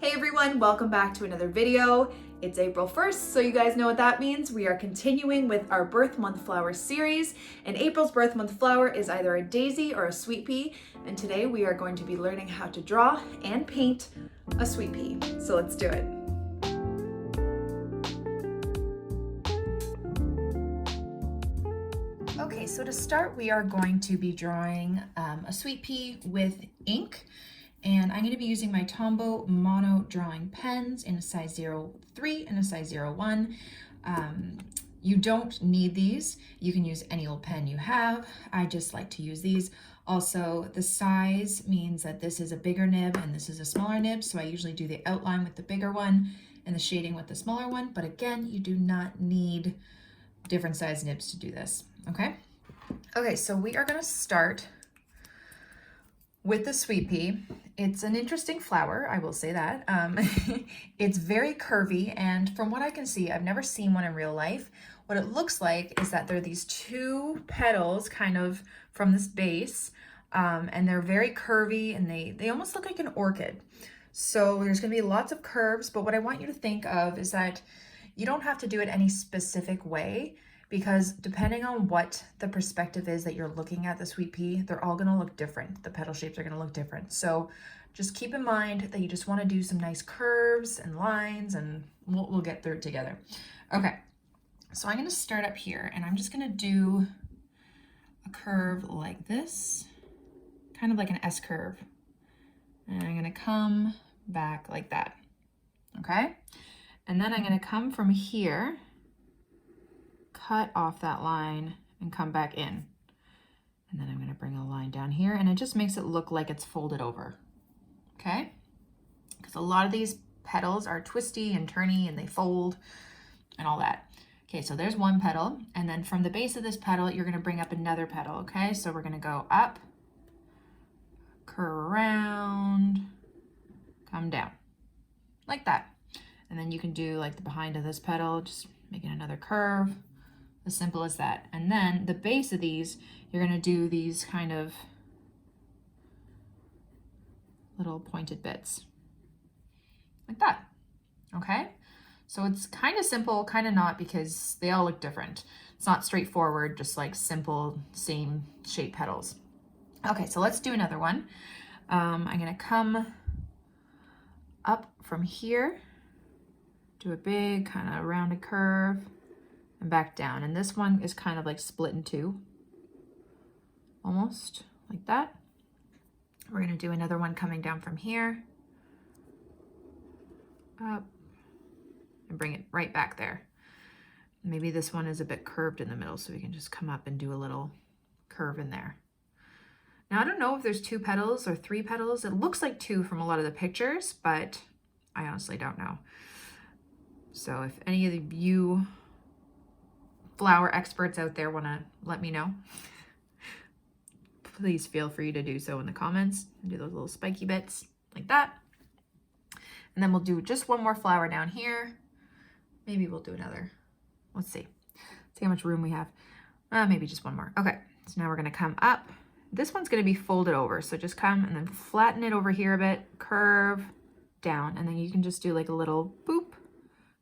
Hey everyone, welcome back to another video. It's April 1st, so you guys know what that means. We are continuing with our birth month flower series, and April's birth month flower is either a daisy or a sweet pea, and today we are going to be learning how to draw and paint a sweet pea. So let's do it. Okay, so to start, we are going to be drawing a sweet pea with ink. And I'm going to be using my Tombow mono drawing pens in a size 03 and a size 01. You don't need these. You can use any old pen you have. I just like to use these. Also, the size means that this is a bigger nib and this is a smaller nib. So I usually do the outline with the bigger one and the shading with the smaller one. But again, you do not need different size nibs to do this, okay? Okay, so we are going to start with the sweet pea. It's an interesting flower, I will say that. It's very curvy, and from what I can see, I've never seen one in real life. What it looks like is that there are these two petals kind of from this base, and they're very curvy, and they almost look like an orchid. So there's gonna be lots of curves, but what I want you to think of is that you don't have to do it any specific way, because depending on what the perspective is that you're looking at the sweet pea, they're all gonna look different. The petal shapes are gonna look different. So just keep in mind that you just wanna do some nice curves and lines, and we'll get through it together. Okay, so I'm gonna start up here, and I'm just gonna do a curve like this, kind of like an S curve. And I'm gonna come back like that, okay? And then I'm gonna come from here, cut off that line and come back in. And then I'm going to bring a line down here, and it just makes it look like it's folded over. Okay? Because a lot of these petals are twisty and turny and they fold and all that. Okay, so there's one petal, and then from the base of this petal, you're going to bring up another petal. Okay, so we're going to go up, curve around, come down like that. And then you can do like the behind of this petal, just making another curve. As simple as that. And then the base of these, you're going to do these kind of little pointed bits like that. Okay, so it's kind of simple, kind of not, because they all look different. It's not straightforward, just like simple same shape petals. Okay, so let's do another one. I'm going to come up from here, do a big kind of rounded curve, and back down. And this one is kind of like split in two, almost like that. We're going to do another one coming down from here, up, and bring it right back there. Maybe this one is a bit curved in the middle, so we can just come up and do a little curve in there. Now, I don't know if there's two petals or three petals. It looks like two from a lot of the pictures, but I honestly don't know. So if any of you flower experts out there want to let me know, please feel free to do so in the comments. Do those little spiky bits like that. And then we'll do just one more flower down here. Maybe we'll do another. Let's see how much room we have. Maybe just one more. Okay, so now we're going to come up. This one's going to be folded over, so just come and then flatten it over here a bit, curve down, and then you can just do like a little boop.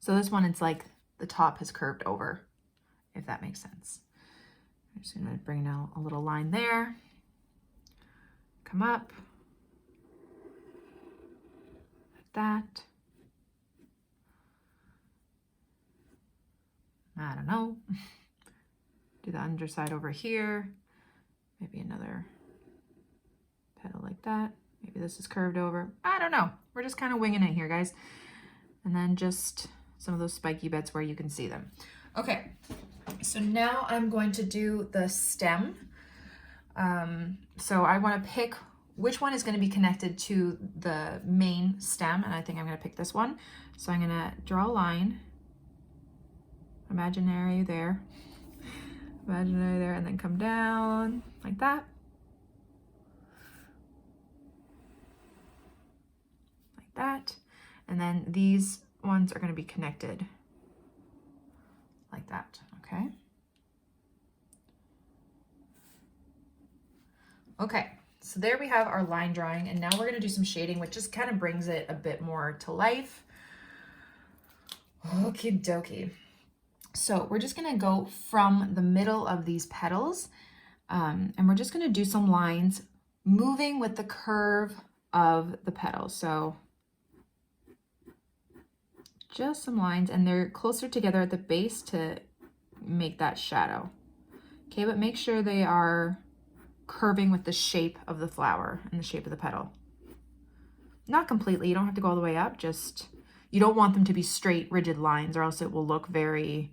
So this one, it's like the top has curved over, if that makes sense. I'm just going to bring down a little line there, come up, like that. I don't know. Do the underside over here, maybe another petal like that. Maybe this is curved over. I don't know. We're just kind of winging it here, guys. And then just some of those spiky bits where you can see them. Okay. So now I'm going to do the stem. So I want to pick which one is going to be connected to the main stem, and I think I'm going to pick this one. So I'm going to draw a line, imaginary there, and then come down like that. Like that. And then these ones are going to be connected like that. Okay. Okay, So there we have our line drawing, and now we're gonna do some shading, which just kind of brings it a bit more to life. Okie dokie. So we're just gonna go from the middle of these petals, and we're just gonna do some lines moving with the curve of the petals. So just some lines, and they're closer together at the base to make that shadow. Okay, but make sure they are curving with the shape of the flower and the shape of the petal. Not completely, you don't have to go all the way up, just, you don't want them to be straight, rigid lines, or else it will look very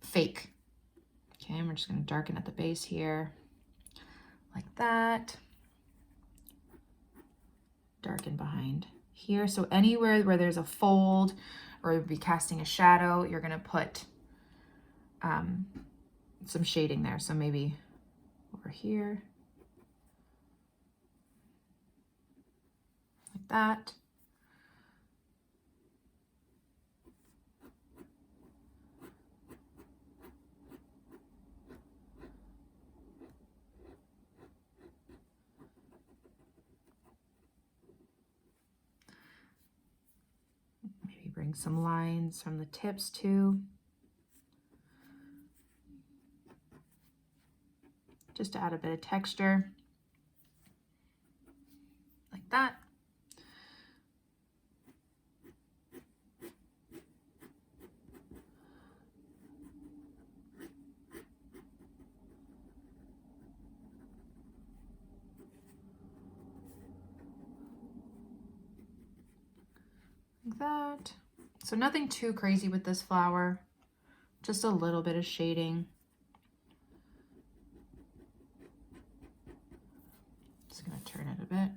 fake. Okay, and we're just gonna darken at the base here, like that. Darken behind here. So anywhere where there's a fold or you'll be casting a shadow, you're gonna put some shading there. So maybe over here, like that. Maybe bring some lines from the tips too. Just to add a bit of texture, like that. Like that. So nothing too crazy with this flower, just a little bit of shading. Just gonna turn it a bit.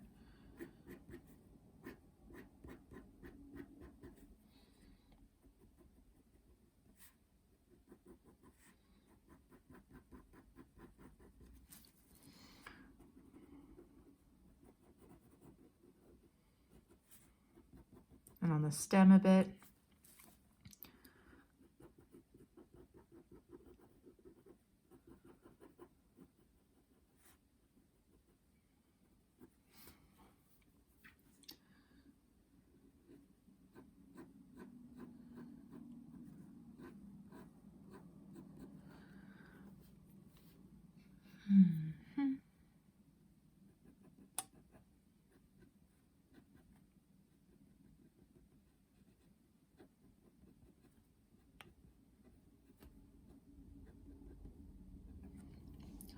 And on the stem a bit.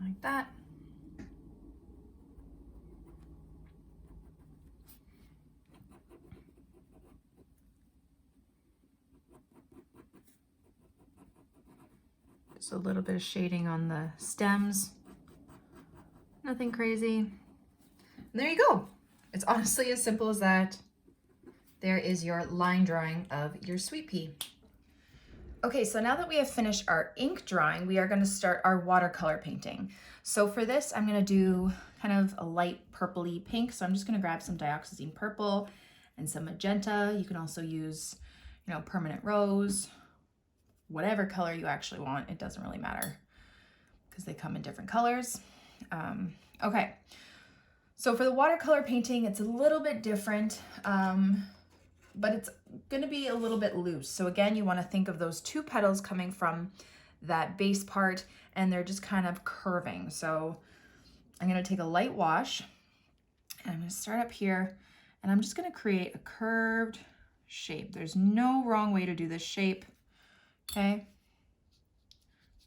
Like that. Just a little bit of shading on the stems. Nothing crazy. And there you go. It's honestly as simple as that. There is your line drawing of your sweet pea. Okay, so now that we have finished our ink drawing, we are going to start our watercolor painting. So for this, I'm going to do kind of a light purpley pink. So I'm just going to grab some dioxazine purple and some magenta. You can also use, permanent rose, whatever color you actually want. It doesn't really matter because they come in different colors. Okay, so for the watercolor painting, it's a little bit different. But it's going to be a little bit loose. So again, you want to think of those two petals coming from that base part, and they're just kind of curving. So I'm going to take a light wash, and I'm going to start up here, and I'm just going to create a curved shape. There's no wrong way to do this shape, okay?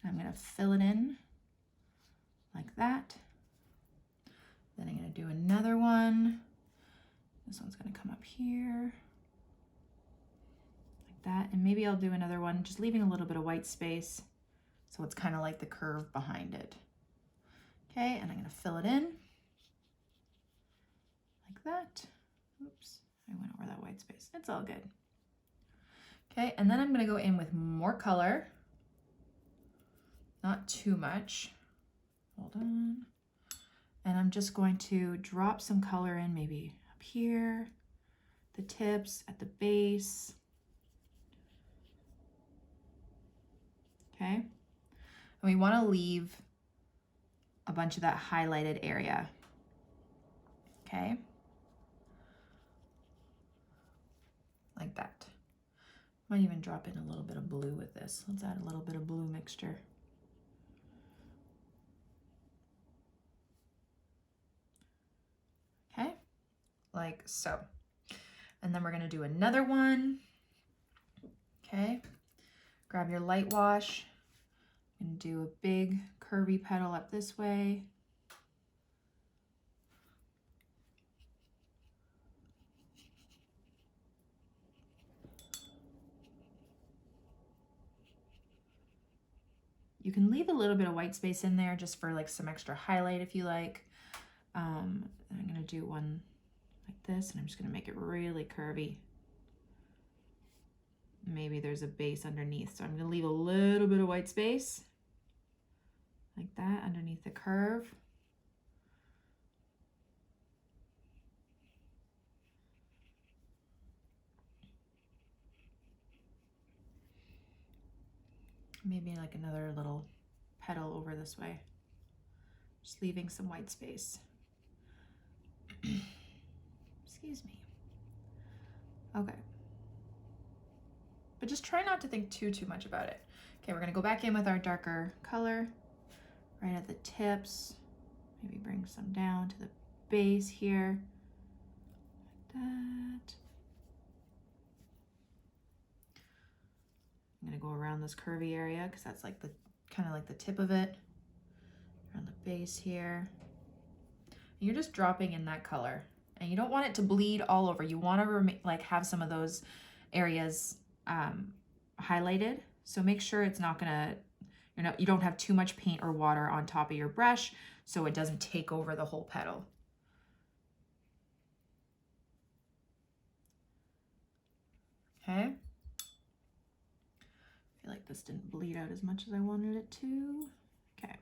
I'm going to fill it in like that. Then I'm going to do another one. This one's going to come up here. That, and maybe I'll do another one, just leaving a little bit of white space so it's kind of like the curve behind it. Okay, and I'm going to fill it in like that. Oops, I went over that white space. It's all good. Okay, and then I'm going to go in with more color, not too much. Hold on. And I'm just going to drop some color in, maybe up here, the tips, at the base. Okay, and we want to leave a bunch of that highlighted area. okay? Like that. Might even drop in a little bit of blue with this. Let's add a little bit of blue mixture. Okay, like so. And then we're gonna do another one. Okay, grab your light wash and do a big curvy petal up this way. You can leave a little bit of white space in there just for like some extra highlight if you like. I'm gonna do one like this, and I'm just gonna make it really curvy. Maybe there's a base underneath, so I'm gonna leave a little bit of white space like that underneath the curve. Maybe like another little petal over this way. Just leaving some white space. Excuse me. Okay. But just try not to think too much about it. Okay, we're gonna go back in with our darker color right at the tips. Maybe bring some down to the base here. Like that. I'm gonna go around this curvy area because that's like the kind of like the tip of it. Around the base here. And you're just dropping in that color, and you don't want it to bleed all over. You want to like have some of those areas highlighted. So make sure it's not gonna, you don't have too much paint or water on top of your brush so it doesn't take over the whole petal. Okay. I feel like this didn't bleed out as much as I wanted it to. Okay.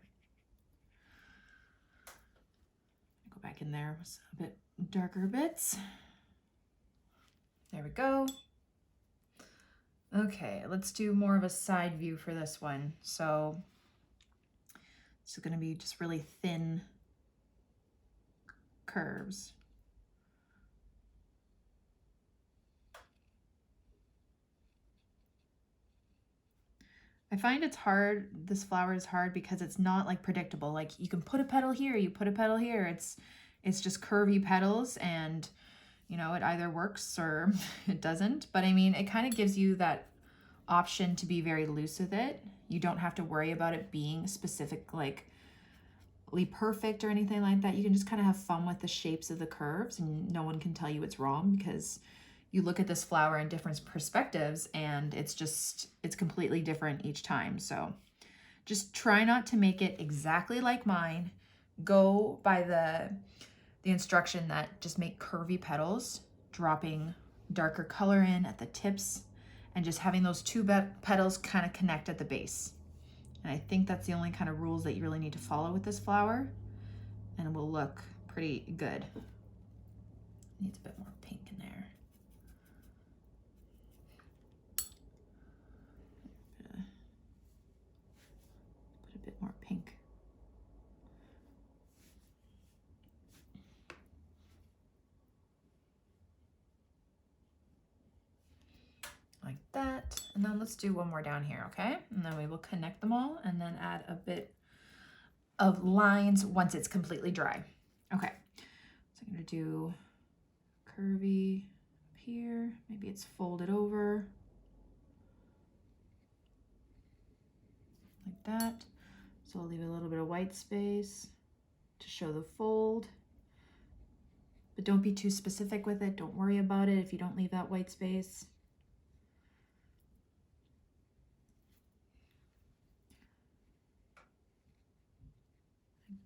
Go back in there with a bit darker bits. There we go. Okay, let's do more of a side view for this one. So this is going to be just really thin curves. I find it's hard, this flower is hard because it's not like predictable. Like you can put a petal here, you put a petal here. It's just curvy petals, and it either works or it doesn't. But I mean, it kind of gives you that option to be very loose with it. You don't have to worry about it being specific, like perfect or anything like that. You can just kind of have fun with the shapes of the curves, and no one can tell you it's wrong because you look at this flower in different perspectives, and it's completely different each time. So just try not to make it exactly like mine. Go by the instruction that just make curvy petals, dropping darker color in at the tips, and just having those two petals kind of connect at the base. And I think that's the only kind of rules that you really need to follow with this flower, and it will look pretty good. Needs a bit more pink in there. Put a bit more pink. Like that. And then let's do one more down here, okay? And then we will connect them all and then add a bit of lines once it's completely dry. Okay, so I'm gonna do curvy up here. Maybe it's folded over. Like that. So I'll leave a little bit of white space to show the fold. But don't be too specific with it. Don't worry about it if you don't leave that white space.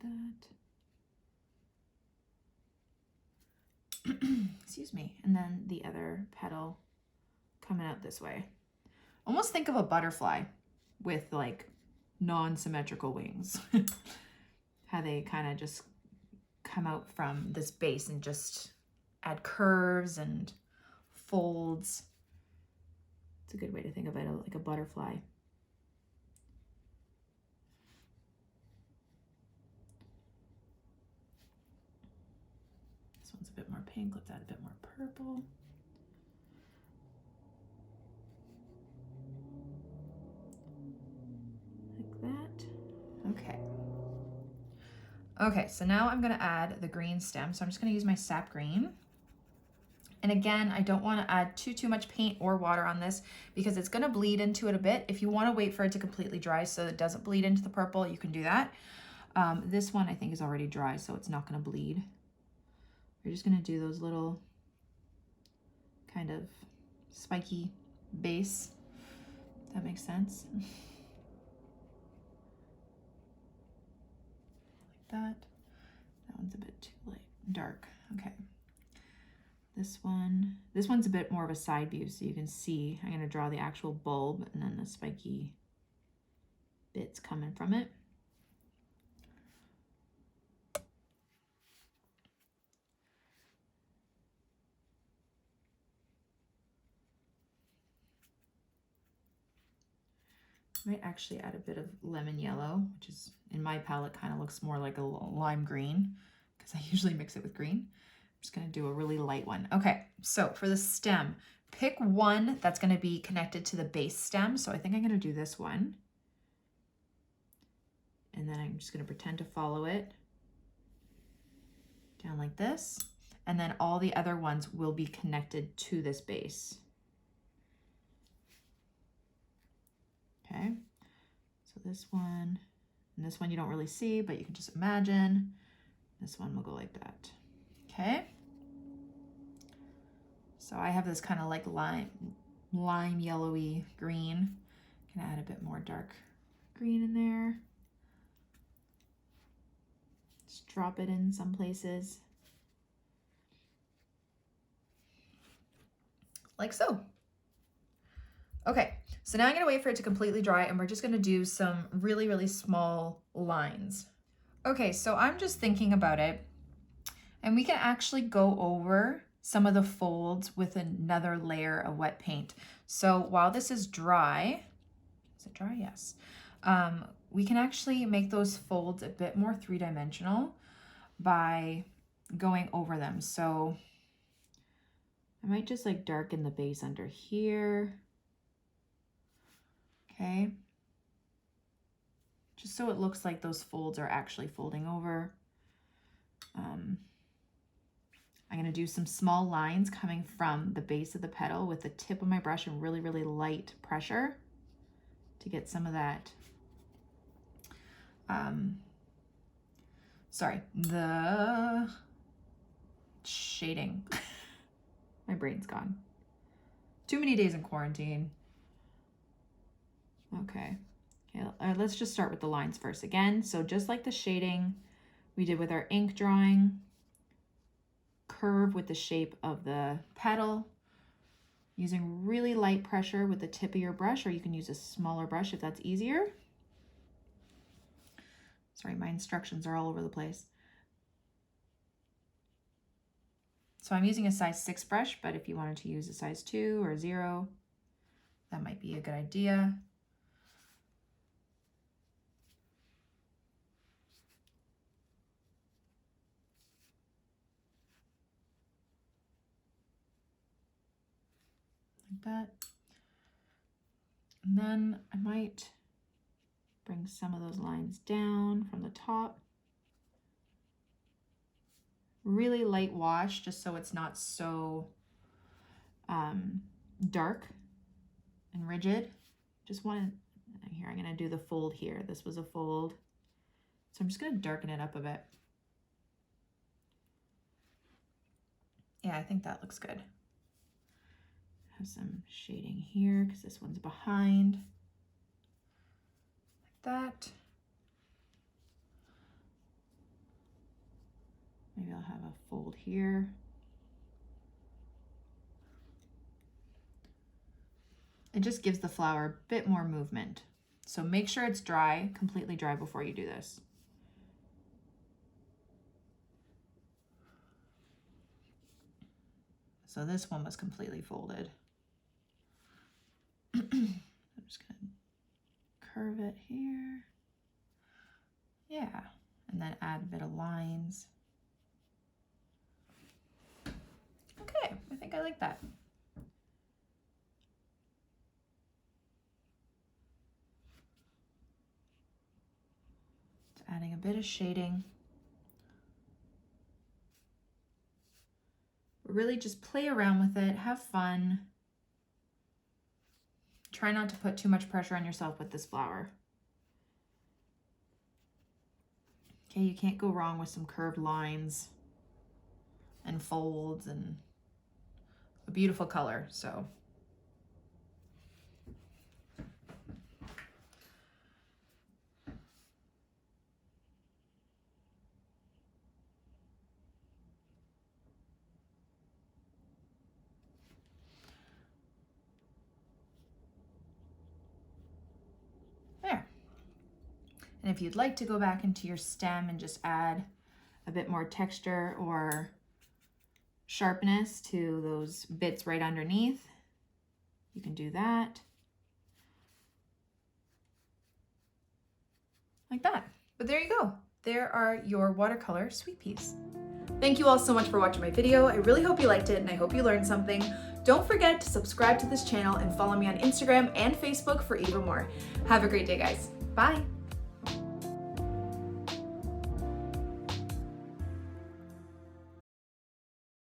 That. Excuse me. And then the other petal coming out this way. Almost think of a butterfly with like non-symmetrical wings. How they kind of just come out from this base and just add curves and folds. It's a good way to think of it, like a butterfly. pink. Let's add a bit more purple. Like that. Okay. Okay, so now I'm gonna add the green stem. So I'm just gonna use my sap green. And again, I don't wanna add too much paint or water on this because it's gonna bleed into it a bit. If you wanna wait for it to completely dry so it doesn't bleed into the purple, you can do that. This one I think is already dry, so it's not gonna bleed. We're just gonna do those little kind of spiky base. If that makes sense. That one's a bit too light, dark. Okay. This one's a bit more of a side view, so you can see. I'm going to draw the actual bulb and then the spiky bits coming from it. I might actually add a bit of lemon yellow, which is in my palette kind of looks more like a lime green because I usually mix it with green. I'm just going to do a really light one. Okay, so for the stem, pick one that's going to be connected to the base stem. So I think I'm going to do this one. And then I'm just going to pretend to follow it down like this. And then all the other ones will be connected to this base. Okay, so this one, and this one you don't really see, but you can just imagine. This one will go like that. Okay. So I have this kind of like lime yellowy green. I'm gonna add a bit more dark green in there. Just drop it in some places. Like so. Okay, so now I'm gonna wait for it to completely dry and we're just gonna do some really small lines. Okay, so I'm just thinking about it and we can actually go over some of the folds with another layer of wet paint. So while this is dry, is it dry? Yes. We can actually make those folds a bit more three-dimensional by going over them. So I might just like darken the base under here. Okay. Just so it looks like those folds are actually folding over. I'm going to do some small lines coming from the base of the petal with the tip of my brush and really light pressure to get some of that, the shading. My brain's gone. Too many days in quarantine. Okay, let's just start with the lines first again. So just like the shading we did with our ink drawing, curve with the shape of the petal, using really light pressure with the tip of your brush, or you can use a smaller brush if that's easier. Sorry, my instructions are all over the place. So I'm using a size 6 brush, but if you wanted to use a size 2 or 0, that might be a good idea. Like that. And then I might bring some of those lines down from the top. Really light wash, just so it's not so dark and rigid. Just want to, here, I'm going to do the fold here. This was a fold. So I'm just going to darken it up a bit. Yeah, I think that looks good. Have some shading here because this one's behind. Like that. Maybe I'll have a fold here. It just gives the flower a bit more movement. So make sure it's dry, completely dry before you do this. So this one was completely folded. I'm just gonna curve it here. Yeah, and then add a bit of lines. think I like that. Just adding a bit of shading. Really just play around with it, have fun. Try not to put too much pressure on yourself with this flower. Okay, you can't go wrong with some curved lines and folds and a beautiful color, so. There. And if you'd like to go back into your stem and just add a bit more texture or sharpness to those bits right underneath, you can do that. Like that. But there you go. There are your watercolor sweet peas. Thank you all so much for watching my video. I really hope you liked it and I hope you learned something. Don't forget to subscribe to this channel and follow me on Instagram and Facebook for even more. Have a great day, guys. Bye.